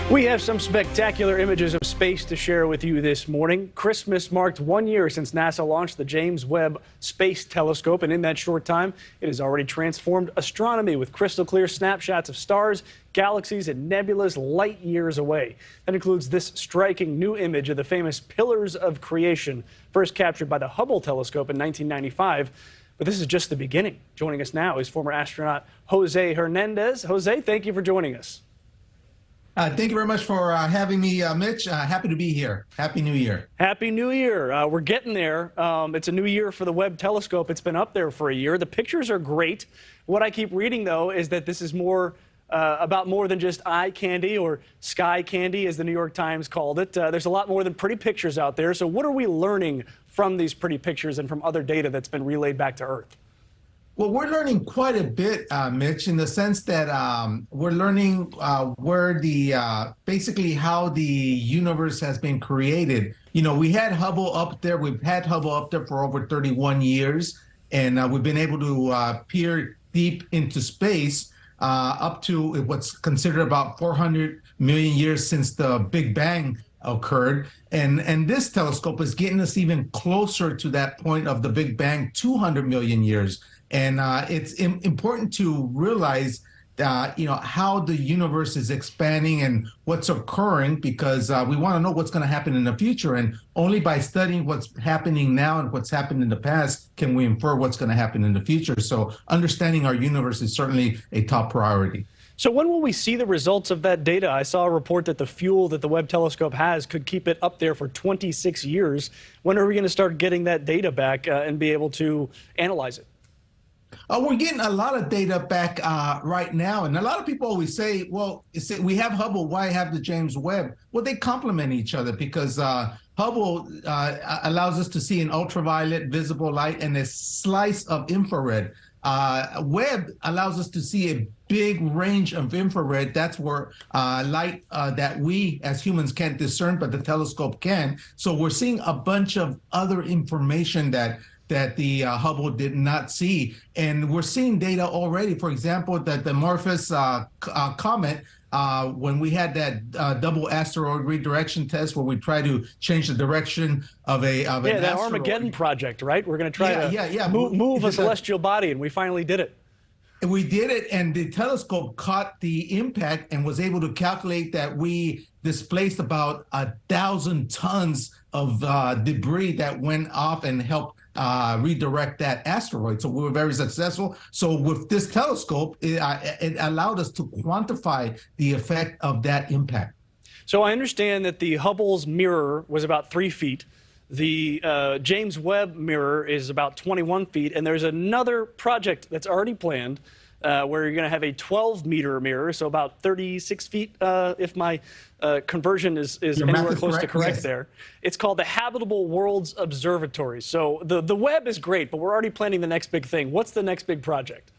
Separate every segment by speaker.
Speaker 1: We have some spectacular images of space to share with you this morning. Christmas marked 1 year since NASA launched the James Webb Space Telescope, and in that short time, it has already transformed astronomy with crystal clear snapshots of stars, galaxies, and nebulas light years away. That includes this striking new image of the famous Pillars of Creation, first captured by the Hubble telescope in 1995. But this is just the beginning. Joining us now is former astronaut Jose Hernandez. Jose, thank you for joining us.
Speaker 2: Thank you very much for having me, Mitch. Happy to be here. Happy New Year.
Speaker 1: Happy New Year. We're getting there. It's a new year for the Webb telescope. It's been up there for a year. The pictures are great. What I keep reading, though, is that this is about more than just eye candy or sky candy, as the New York Times called it. There's a lot more than pretty pictures out there. So what are we learning from these pretty pictures and from other data that's been relayed back to Earth?
Speaker 2: Well, we're learning quite a bit, Mitch, in the sense that we're learning basically how the universe has been created. You know, we had Hubble up there. We've had Hubble up there for over 31 years, and we've been able to peer deep into space up to what's considered about 400 million years since the Big Bang occurred. And this telescope is getting us even closer to that point of the Big Bang, 200 million years. And it's important to realize how the universe is expanding and what's occurring, because we want to know what's going to happen in the future. And only by studying what's happening now and what's happened in the past can we infer what's going to happen in the future. So understanding our universe is certainly a top priority.
Speaker 1: So when will we see the results of that data? I saw a report that the fuel that the Webb telescope has could keep it up there for 26 years. When are we going to start getting that data back and be able to analyze it?
Speaker 2: We're getting a lot of data back right now. And a lot of people always say, well, we have Hubble, why have the James Webb? Well, they complement each other, because Hubble allows us to see an ultraviolet visible light and a slice of infrared. Webb allows us to see a big range of infrared. That's where light that we as humans can't discern, but the telescope can. So we're seeing a bunch of other information that the Hubble did not see. And we're seeing data already, for example, that the Morpheus comet, when we had that double asteroid redirection test where we try to change the direction of an asteroid.
Speaker 1: That Armageddon project, right? We're going to try to move a celestial body, and we finally did it.
Speaker 2: We did it, and the telescope caught the impact and was able to calculate that we displaced about 1,000 tons of debris that went off and helped redirect that asteroid. So we were very successful. So with this telescope, it allowed us to quantify the effect of that impact.
Speaker 1: So I understand that the Hubble's mirror was about 3 feet. The James Webb mirror is about 21 feet. And there's another project that's already planned where you're going to have a 12-meter mirror, so about 36 feet, if my conversion is anywhere close to correct, yes. There. It's called the Habitable Worlds Observatory. So the Webb is great, but we're already planning the next big thing. What's the next big project?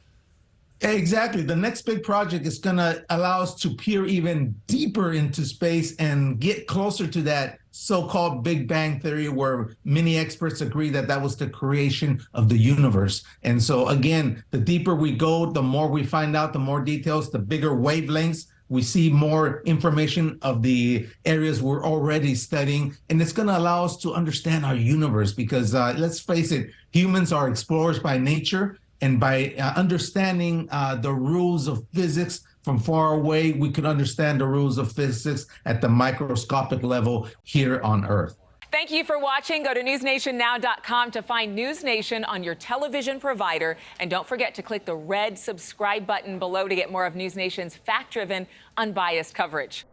Speaker 2: Exactly. The next big project is going to allow us to peer even deeper into space and get closer to that so-called Big Bang theory, where many experts agree that that was the creation of the universe. And so, again, the deeper we go, the more we find out, the more details, the bigger wavelengths. We see more information of the areas we're already studying, and it's going to allow us to understand our universe, because let's face it, humans are explorers by nature. And by understanding the rules of physics from far away, we can understand the rules of physics at the microscopic level here on Earth.
Speaker 3: Thank you for watching. Go to newsnationnow.com to find NewsNation on your television provider. And don't forget to click the red subscribe button below to get more of NewsNation's fact-driven, unbiased coverage.